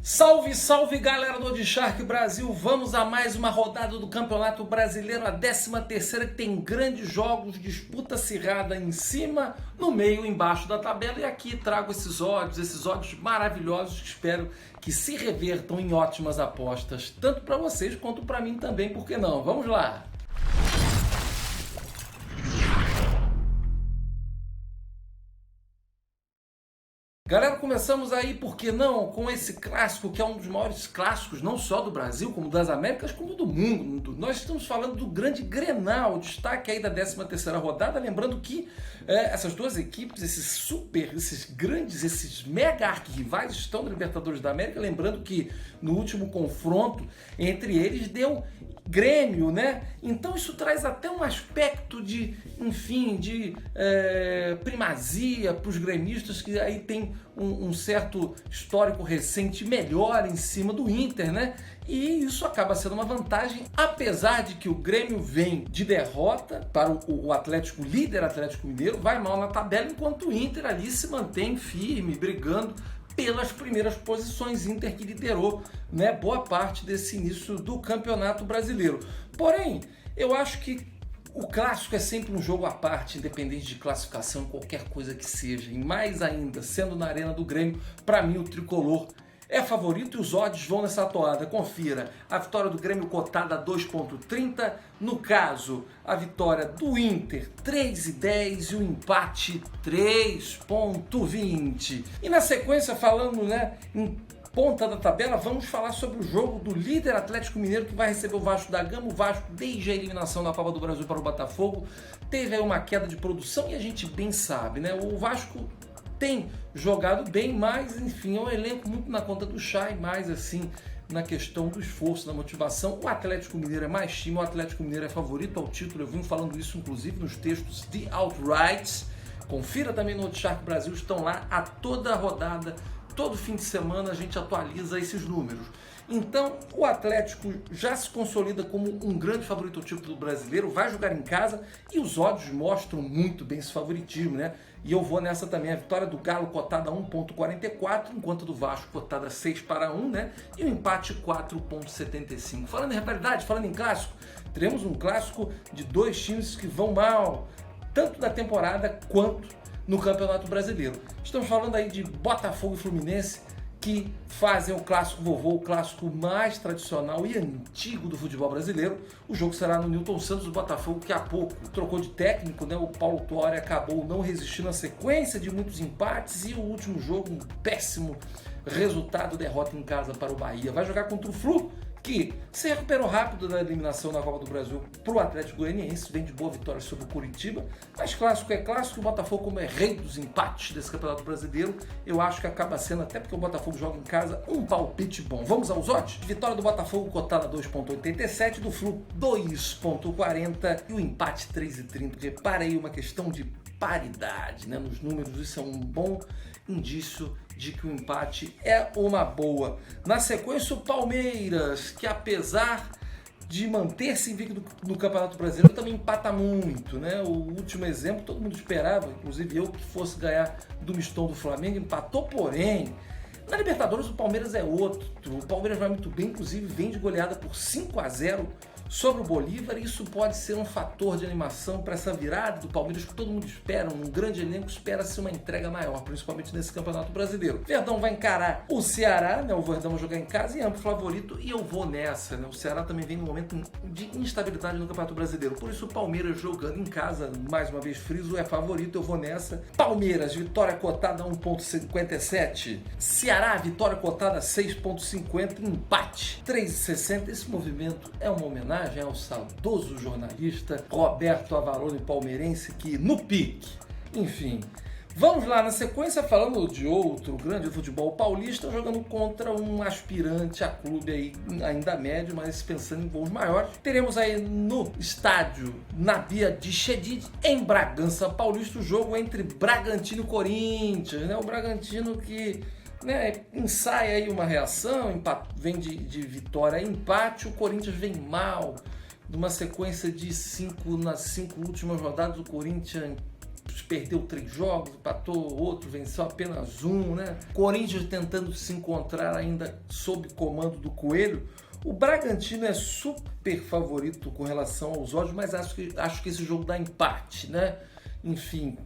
Salve, salve galera do Odd Brasil, vamos a mais uma rodada do Campeonato Brasileiro, a 13ª, que tem grandes jogos, disputa acirrada em cima, no meio, embaixo da tabela, e aqui trago esses odds maravilhosos que espero que se revertam em ótimas apostas, tanto para vocês quanto para mim também, por que não? Vamos lá! Galera, começamos aí, por que não, com esse clássico que é um dos maiores clássicos, não só do Brasil, como das Américas, como do mundo. Nós estamos falando do grande Grenal, destaque aí da 13ª rodada, lembrando que essas duas equipes, esses grandes, esses mega arquirrivais estão na Libertadores da América, lembrando que no último confronto entre eles deu Grêmio, né? Então isso traz até um aspecto de, enfim, de primazia para os gremistas, que aí tem um certo histórico recente melhor em cima do Inter, né? E isso acaba sendo uma vantagem, apesar de que o Grêmio vem de derrota para o Atlético, líder Atlético Mineiro, vai mal na tabela, enquanto o Inter ali se mantém firme, brigando pelas primeiras posições. Inter que liderou, né, boa parte desse início do Campeonato Brasileiro. Porém, eu acho que o clássico é sempre um jogo à parte, independente de classificação, qualquer coisa que seja. E mais ainda, sendo na Arena do Grêmio, para mim o tricolor é favorito e os odds vão nessa toada. Confira a vitória do Grêmio cotada a 2,30. No caso, a vitória do Inter 3,10 e o empate 3,20. E na sequência, falando, né, em ponta da tabela, vamos falar sobre o jogo do líder Atlético Mineiro, que vai receber o Vasco da Gama. O Vasco, desde a eliminação da Copa do Brasil para o Botafogo, teve aí uma queda de produção e a gente bem sabe, né? O Vasco tem jogado bem, mas enfim, é um elenco muito na conta do chá e mais assim na questão do esforço, da motivação. O Atlético Mineiro é mais time, o Atlético Mineiro é favorito ao título, eu vim falando isso inclusive nos textos de Outrights. Confira também no Odd Brasil, estão lá a toda a rodada, todo fim de semana a gente atualiza esses números. Então, o Atlético já se consolida como um grande favorito ao título brasileiro, vai jogar em casa e os odds mostram muito bem esse favoritismo, né? E eu vou nessa também, a vitória do Galo cotada a 1,44, enquanto do Vasco cotada 6-1, né? E o empate 4,75. Falando em rivalidade, falando em clássico, teremos um clássico de dois times que vão mal, tanto na temporada quanto no Campeonato Brasileiro. Estamos falando aí de Botafogo e Fluminense, que fazem o clássico vovô, o clássico mais tradicional e antigo do futebol brasileiro. O jogo será no Newton Santos. O Botafogo, que há pouco trocou de técnico, né? O Paulo Tuori acabou não resistindo à sequência de muitos empates e o último jogo, um péssimo resultado, derrota em casa para o Bahia. Vai jogar contra o Flu, que se recuperou rápido da eliminação na Copa do Brasil para o Atlético Goianiense, vem de boa vitória sobre o Curitiba, mas clássico é clássico. O Botafogo, como é rei dos empates desse Campeonato Brasileiro, eu acho que acaba sendo, até porque o Botafogo joga em casa, um palpite bom. Vamos aos odds? Vitória do Botafogo cotada 2,87, do Flu 2,40 e o empate 3,30. Repara aí uma questão de paridade, né, nos números, isso é um bom indício de que o empate é uma boa. Na sequência, o Palmeiras, que apesar de manter-se invicto no Campeonato Brasileiro, também empata muito, né? O último exemplo, todo mundo esperava, inclusive eu, que fosse ganhar do mistão do Flamengo, empatou, porém, na Libertadores o Palmeiras é outro. O Palmeiras vai muito bem, inclusive vem de goleada por 5-0 sobre o Bolívar, e isso pode ser um fator de animação para essa virada do Palmeiras que todo mundo espera, um grande elenco, espera-se uma entrega maior, principalmente nesse Campeonato Brasileiro. Verdão vai encarar o Ceará, né? O Verdão vai jogar em casa e é amplo favorito, e eu vou nessa, né? O Ceará também vem num momento de instabilidade no Campeonato Brasileiro, por isso o Palmeiras jogando em casa, mais uma vez friso, é favorito, eu vou nessa. Palmeiras, vitória cotada a 1,57. Ceará, vitória cotada a 6,50, empate 3,60. Esse movimento é uma homenagem ao saudoso jornalista Roberto Avalone, palmeirense, que no pique. Enfim, vamos lá, na sequência, falando de outro grande futebol paulista, jogando contra um aspirante a clube aí ainda médio, mas pensando em voos maiores. Teremos aí no estádio Nabia de Chedid, em Bragança Paulista, o jogo entre Bragantino e Corinthians, né? O Bragantino que, né, ensaia aí uma reação, vem de vitória e empate. O Corinthians vem mal, numa sequência de nas 5 últimas rodadas. O Corinthians perdeu 3 jogos, empatou outro, venceu apenas um, né? Corinthians tentando se encontrar ainda sob comando do Coelho. O Bragantino é super favorito com relação aos odds, mas acho que esse jogo dá empate, né? Enfim,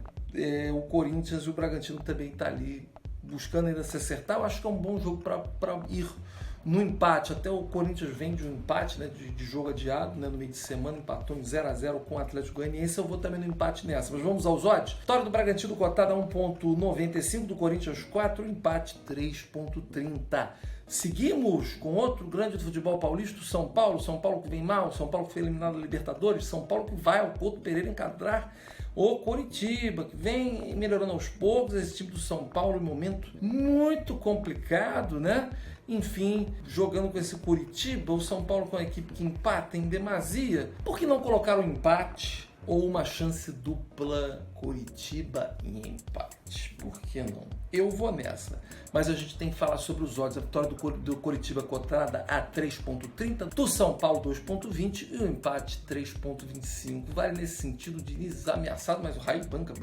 o Corinthians e o Bragantino também tá ali buscando ainda se acertar. Eu acho que é um bom jogo para ir no empate. Até o Corinthians vem de um empate, né, de jogo adiado, né, no meio de semana, empatou em 0-0 com o Atlético Goianiense. Eu vou também no empate nessa. Mas vamos aos odds. Vitória do Bragantino cotada a 1,95, do Corinthians 4, empate 3,30. Seguimos com outro grande do futebol paulista, o São Paulo. São Paulo que vem mal, São Paulo que foi eliminado da Libertadores, São Paulo que vai ao Couto Pereira encarar o Coritiba, que vem melhorando aos poucos. Esse time do São Paulo em um momento muito complicado, né? Enfim, jogando com esse Coritiba, o São Paulo com a equipe que empata em demasia. Por que não colocar um empate ou uma chance dupla Coritiba em empate? Por que não? Eu vou nessa. Mas a gente tem que falar sobre os odds. A vitória do Coritiba cotada a 3,30, do São Paulo 2,20 e o empate 3,25. Vale nesse sentido de desameaçado, mas o Raí banca.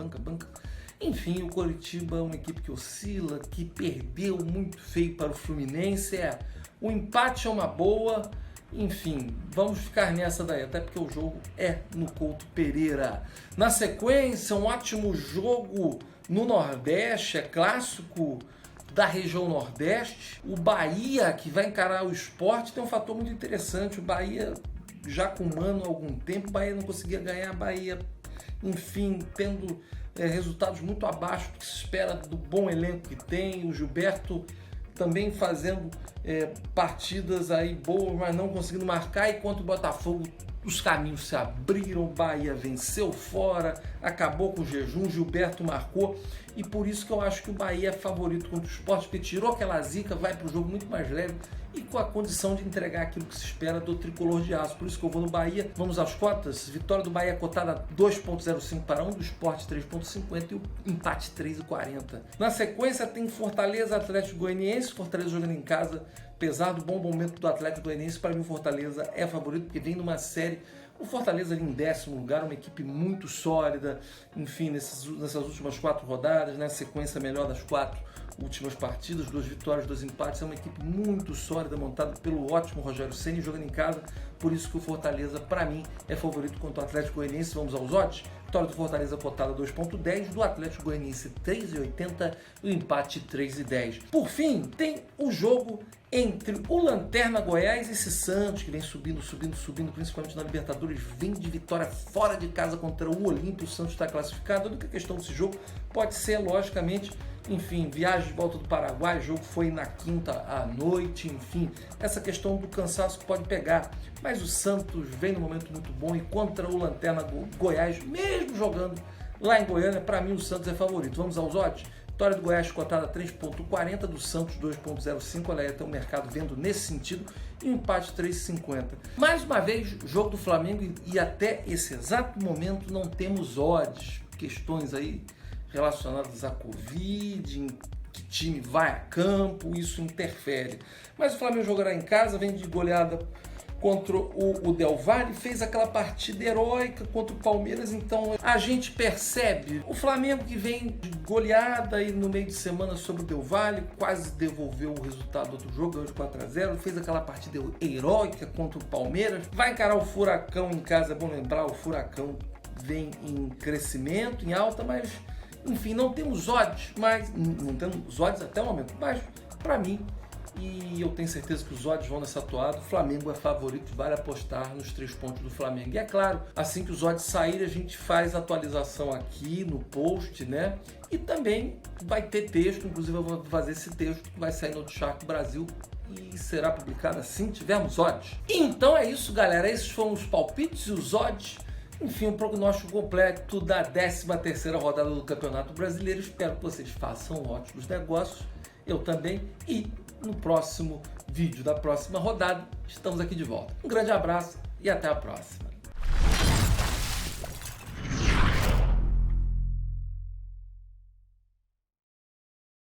Enfim, o Coritiba é uma equipe que oscila, que perdeu muito feio para o Fluminense. O empate é uma boa. Enfim, vamos ficar nessa daí, até porque o jogo é no Couto Pereira. Na sequência, um ótimo jogo no Nordeste, é clássico da região Nordeste. O Bahia, que vai encarar o Sport, tem um fator muito interessante. O Bahia, já com um ano há algum tempo, o Bahia não conseguia ganhar. Bahia, enfim, tendo resultados muito abaixo do que se espera do bom elenco que tem. O Gilberto também fazendo partidas aí boas, mas não conseguindo marcar. E contra o Botafogo, os caminhos se abriram, o Bahia venceu fora, acabou com o jejum, Gilberto marcou. E por isso que eu acho que o Bahia é favorito contra o Sport, porque tirou aquela zica, vai para o jogo muito mais leve e com a condição de entregar aquilo que se espera do tricolor de aço. Por isso que eu vou no Bahia. Vamos às cotas. Vitória do Bahia cotada 2,05 para 1, do Sport 3,50 e o empate 3,40. Na sequência tem Fortaleza, Atlético Goianiense. Fortaleza jogando em casa, apesar do bom momento do Atlético Goianiense, para mim o Fortaleza é favorito, porque vem numa série. O Fortaleza ali em 10º lugar, uma equipe muito sólida, enfim, nessas últimas 4 rodadas, né? Sequência melhor das 4 últimas partidas, 2 vitórias, 2 empates. É uma equipe muito sólida, montada pelo ótimo Rogério Ceni, jogando em casa. Por isso que o Fortaleza, para mim, é favorito contra o Atlético Goianiense. Vamos aos odds. Vitória do Fortaleza cotada 2,10, do Atlético Goianiense 3,80 e o empate 3,10. Por fim, tem o jogo entre o Lanterna Goiás e esse Santos, que vem subindo, principalmente na Libertadores, vem de vitória fora de casa contra o Olímpio. O Santos está classificado. A única questão desse jogo pode ser, logicamente, enfim, viagem de volta do Paraguai, o jogo foi na quinta à noite, enfim, essa questão do cansaço que pode pegar. Mas o Santos vem num momento muito bom e contra o Lanterna Goiás, mesmo jogando lá em Goiânia, para mim o Santos é favorito. Vamos aos odds? Vitória do Goiás cotada 3,40, do Santos 2,05, olha aí, até o mercado vendo nesse sentido, e um empate 3,50. Mais uma vez, jogo do Flamengo e até esse exato momento não temos odds, questões aí relacionadas à Covid, em que time vai a campo, isso interfere. Mas o Flamengo jogará em casa, vem de goleada contra o Del Valle, fez aquela partida heróica contra o Palmeiras, então a gente percebe o Flamengo que vem de goleada aí no meio de semana sobre o Del Valle, quase devolveu o resultado do outro jogo, ganhou de 4-0, fez aquela partida heróica contra o Palmeiras, vai encarar o Furacão em casa. É bom lembrar, o Furacão vem em crescimento, em alta, mas enfim, não temos odds, mas não temos odds até o momento, mas para mim, e eu tenho certeza que os odds vão nessa toada, o Flamengo é favorito, vale apostar nos 3 pontos do Flamengo. E é claro, assim que os odds saírem, a gente faz a atualização aqui no post, né? E também vai ter texto, inclusive eu vou fazer esse texto que vai sair no Charco Brasil e será publicado assim que tivermos odds. Então é isso, galera, esses foram os palpites e os odds. Enfim, o prognóstico completo da 13ª rodada do Campeonato Brasileiro. Espero que vocês façam ótimos negócios, eu também, e no próximo vídeo da próxima rodada estamos aqui de volta. Um grande abraço e até a próxima.